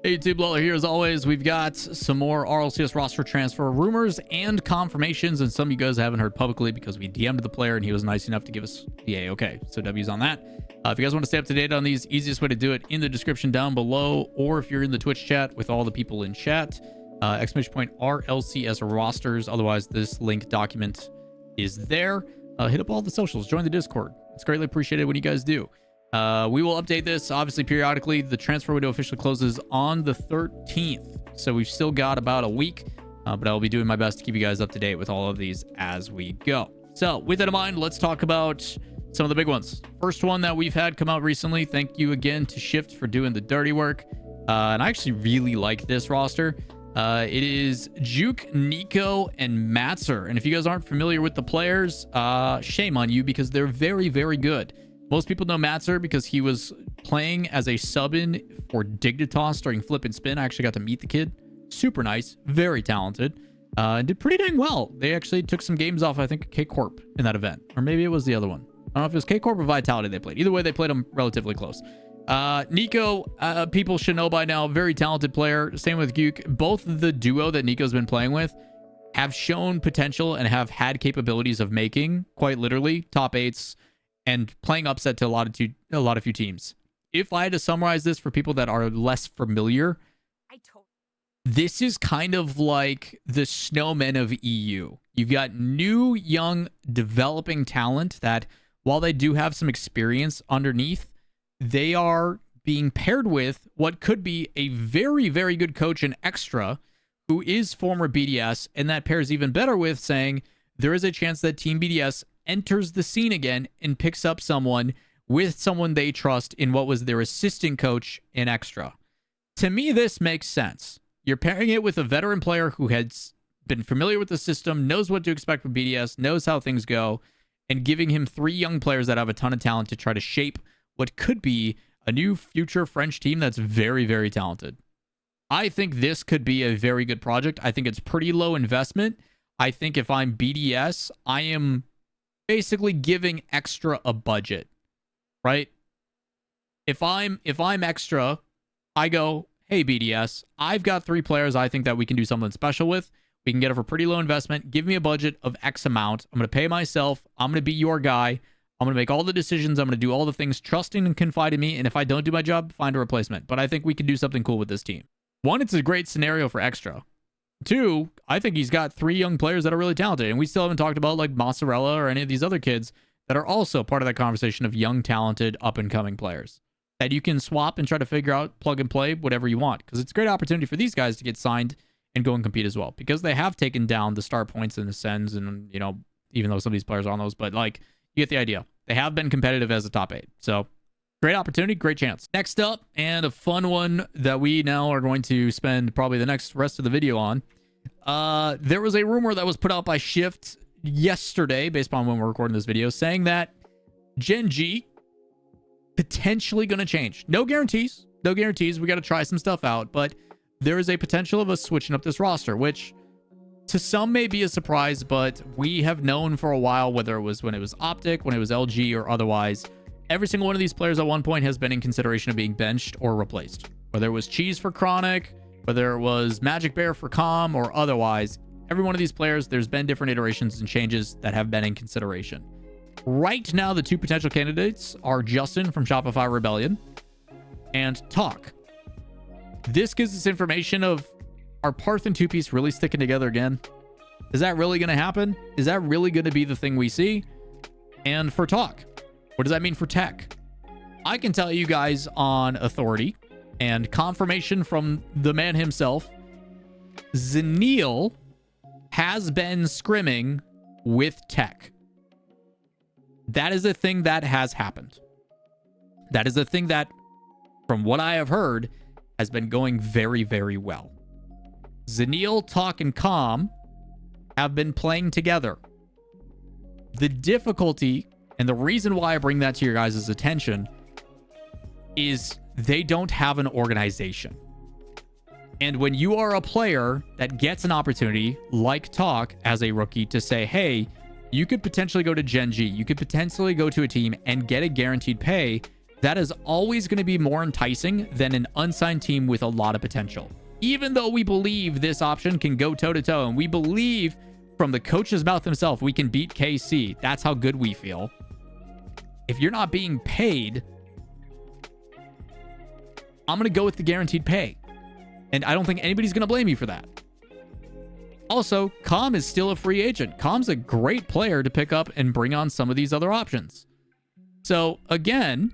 Hey YouTube, Lawler here as always. We've got some more RLCS roster transfer rumors and confirmations, and some of you guys haven't heard publicly because we DM'd the player and he was nice enough to give us the A-OK. So W's on that. If you guys want to stay up to date on these, easiest way to do it in the description down below, or if you're in the Twitch chat with all the people in chat, !RLCS rosters. Otherwise, this link document is there. Hit up all the socials, join the Discord. It's greatly appreciated when you guys do. We will update this obviously periodically. The transfer window officially closes on the 13th, so we've still got about a week, but I'll be doing my best to keep you guys up to date with all of these as we go. So with that in mind, let's talk about some of the big ones. First one that we've had come out recently, thank you again to Shift for doing the dirty work, and I actually really like this roster. It is Juke, Nico, and Matzer, and if you guys aren't familiar with the players, shame on you because they're very, very good. Most people know Matzer because he was playing as a sub-in for Dignitas during Flip and Spin. I actually got to meet the kid. Super nice, very talented, and did pretty dang well. They actually took some games off, I think, K-Corp in that event. Or maybe it was the other one. I don't know if it was K-Corp or Vitality they played. Either way, they played them relatively close. Nico, people should know by now, very talented player. Same with Guke. Both the duo that Nico's been playing with have shown potential and have had capabilities of making, quite literally, top 8s and playing upset to a lot of few teams. If I had to summarize this for people that are less familiar, this is kind of like the snowmen of EU. You've got new, young, developing talent that, while they do have some experience underneath, they are being paired with what could be a very, very good coach in Extra, who is former BDS, and that pairs even better with saying there is a chance that Team BDS enters the scene again and picks up someone they trust in what was their assistant coach in Extra. To me, this makes sense. You're pairing it with a veteran player who has been familiar with the system, knows what to expect from BDS, knows how things go, and giving him 3 young players that have a ton of talent to try to shape what could be a new future French team that's very, very talented. I think this could be a very good project. I think it's pretty low investment. I think if I'm BDS, I am basically giving Extra a budget, right? If I'm Extra, I go, hey BDS, I've got 3 players I think that we can do something special with. We can get it for pretty low investment. Give me a budget of X amount. I'm going to pay myself. I'm going to be your guy. I'm going to make all the decisions. I'm going to do all the things, trusting and confide in me. And if I don't do my job, find a replacement. But I think we can do something cool with this team. 1, it's a great scenario for Extra. 2, I think he's got 3 young players that are really talented. And we still haven't talked about like Mozzarella or any of these other kids that are also part of that conversation of young, talented, up-and-coming players that you can swap and try to figure out, plug and play, whatever you want. Because it's a great opportunity for these guys to get signed and go and compete as well. Because they have taken down the star points and the sends and, you know, even though some of these players are on those. But, like, you get the idea. They have been competitive as a top 8. So, great opportunity, great chance. Next up, and a fun one that we now are going to spend probably the rest of the video on. There was a rumor that was put out by Shift yesterday, based on when we're recording this video, saying that Gen.G potentially going to change. No guarantees. No guarantees. We got to try some stuff out, but there is a potential of us switching up this roster, which to some may be a surprise, but we have known for a while, whether it was when it was Optic, when it was LG, or otherwise, every single one of these players at one point has been in consideration of being benched or replaced. Whether it was Cheese for Chronic, whether it was Magic Bear for Calm, or otherwise, every one of these players, there's been different iterations and changes that have been in consideration. Right now, the 2 potential candidates are Justin from Shopify Rebellion and Talk. This gives us information of, are Parth and 2-Piece really sticking together again? Is that really going to happen? Is that really going to be the thing we see? And for Talk, what does that mean for Tech? I can tell you guys on authority and confirmation from the man himself, Zeniel has been scrimming with Tech. That is a thing that has happened. That is a thing that, from what I have heard, has been going very, very well. Zeniel, Talk, and Calm have been playing together. The difficulty, and the reason why I bring that to your guys' attention, is they don't have an organization. And when you are a player that gets an opportunity, like Talk, as a rookie, to say, hey, you could potentially go to Gen.G, you could potentially go to a team and get a guaranteed pay, that is always going to be more enticing than an unsigned team with a lot of potential. Even though we believe this option can go toe-to-toe, and we believe from the coach's mouth himself we can beat KC. That's how good we feel. If you're not being paid, I'm going to go with the guaranteed pay. And I don't think anybody's going to blame you for that. Also, Calm is still a free agent. Calm's a great player to pick up and bring on some of these other options. So, again,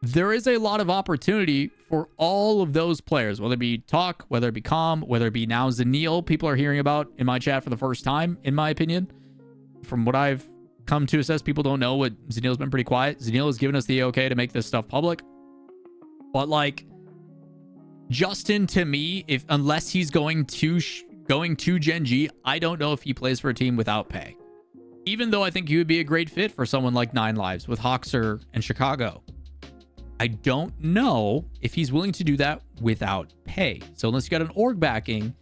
there is a lot of opportunity for all of those players, whether it be Talk, whether it be Calm, whether it be now Zanil, people are hearing about in my chat for the first time, in my opinion. From what I've come to assess, people don't know what Zanil's been pretty quiet. Zanil has given us the okay to make this stuff public. But, like, Justin, to me, unless he's going to Gen.G, I don't know if he plays for a team without pay. Even though I think he would be a great fit for someone like 9 Lives with Hoxer and Chicago. I don't know if he's willing to do that without pay. So unless you got an org backing,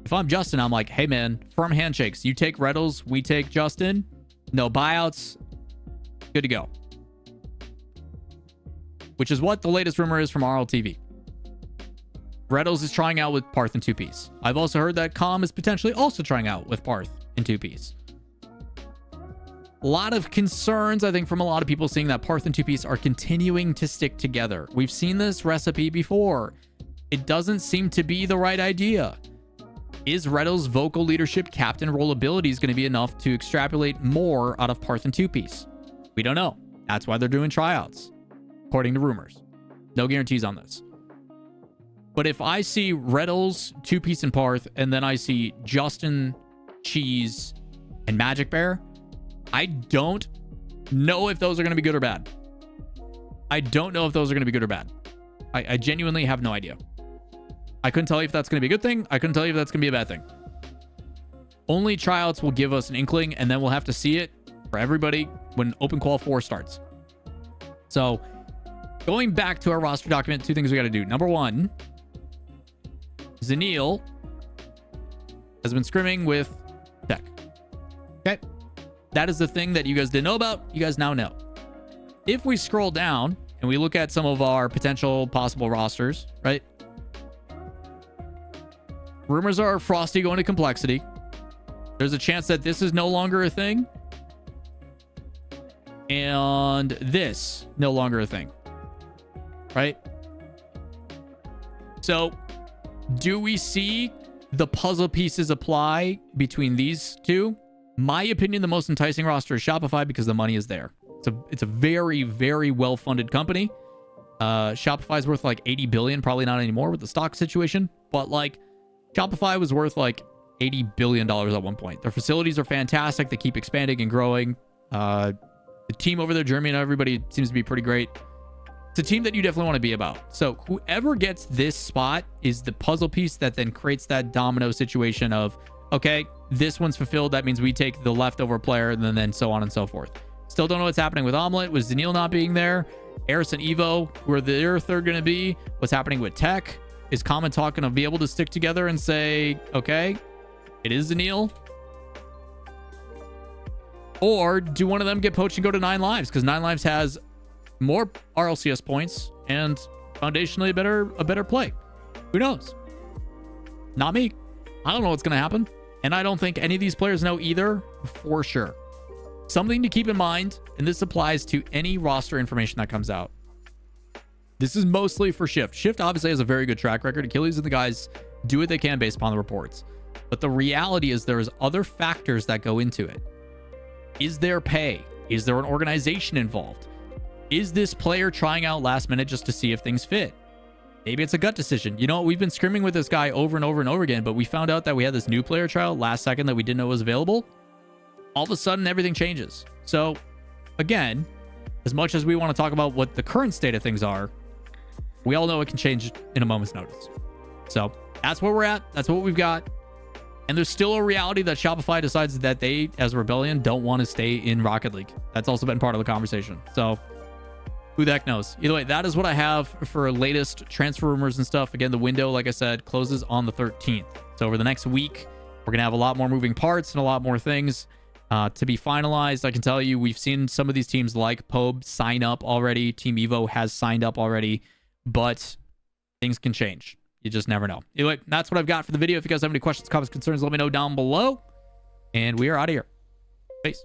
if I'm Justin, I'm like, hey man, firm handshakes. You take Retals, we take Justin. No buyouts. Good to go. Which is what the latest rumor is from RLTV. Retals is trying out with Parth and 2-piece. I've also heard that Calm is potentially also trying out with Parth and 2-piece. A lot of concerns, I think, from a lot of people seeing that Parth and 2-piece are continuing to stick together. We've seen this recipe before. It doesn't seem to be the right idea. Is Retals' vocal leadership captain role abilities going to be enough to extrapolate more out of Parth and 2-piece? We don't know. That's why they're doing tryouts, according to rumors. No guarantees on this. But if I see Retals, 2-piece, and Parth, and then I see Justin, Cheese, and Magic Bear, I don't know if those are going to be good or bad. I don't know if those are going to be good or bad. I genuinely have no idea. I couldn't tell you if that's going to be a good thing. I couldn't tell you if that's going to be a bad thing. Only tryouts will give us an inkling, and then we'll have to see it for everybody when Open Qual 4 starts. So, going back to our roster document, 2 things we got to do. Number 1, Zanil has been scrimming with Tech. Okay. That is the thing that you guys didn't know about. You guys now know. If we scroll down and we look at some of our potential possible rosters, right? Rumors are Frosty going to Complexity. There's a chance that this is no longer a thing. And this, no longer a thing. Right? So, do we see the puzzle pieces apply between these two? My opinion, the most enticing roster is Shopify because the money is there. It's a very, very well-funded company. Shopify is worth like 80 billion, probably not anymore with the stock situation, but like Shopify was worth like $80 billion at one point. Their facilities are fantastic. They keep expanding and growing. The team over there, Jeremy and everybody, seems to be pretty great. It's a team that you definitely want to be about. So whoever gets this spot is the puzzle piece that then creates that domino situation of, okay, this one's fulfilled. That means we take the leftover player, and then so on and so forth. Still don't know what's happening with Omelette, with Zanil not being there. Eris and Evo, where their third going to be. What's happening with Tech? Is Common Talk going to be able to stick together and say, okay, it is Zanil? Or do one of them get poached and go to 9 Lives? Because 9 Lives has more RLCS points and foundationally a better play. Who knows? Not me. I don't know what's going to happen. And I don't think any of these players know either for sure. Something to keep in mind, and this applies to any roster information that comes out. This is mostly for Shift. Shift obviously has a very good track record. Achilles and the guys do what they can based upon the reports. But the reality is there's other factors that go into it. Is there pay? Is there an organization involved? Is this player trying out last minute just to see if things fit? Maybe it's a gut decision. You know what? We've been scrimming with this guy over and over and over again, but we found out that we had this new player trial last second that we didn't know was available. All of a sudden, everything changes. So, again, as much as we want to talk about what the current state of things are, we all know it can change in a moment's notice. So, that's where we're at. That's what we've got. And there's still a reality that Shopify decides that they, as a Rebellion, don't want to stay in Rocket League. That's also been part of the conversation. So, who the heck knows? Either way, that is what I have for latest transfer rumors and stuff. Again, the window, like I said, closes on the 13th. So over the next week, we're going to have a lot more moving parts and a lot more things. to be finalized. I can tell you we've seen some of these teams like Pobe sign up already. Team Evo has signed up already, but things can change. You just never know. Anyway, that's what I've got for the video. If you guys have any questions, comments, concerns, let me know down below. And we are out of here. Peace.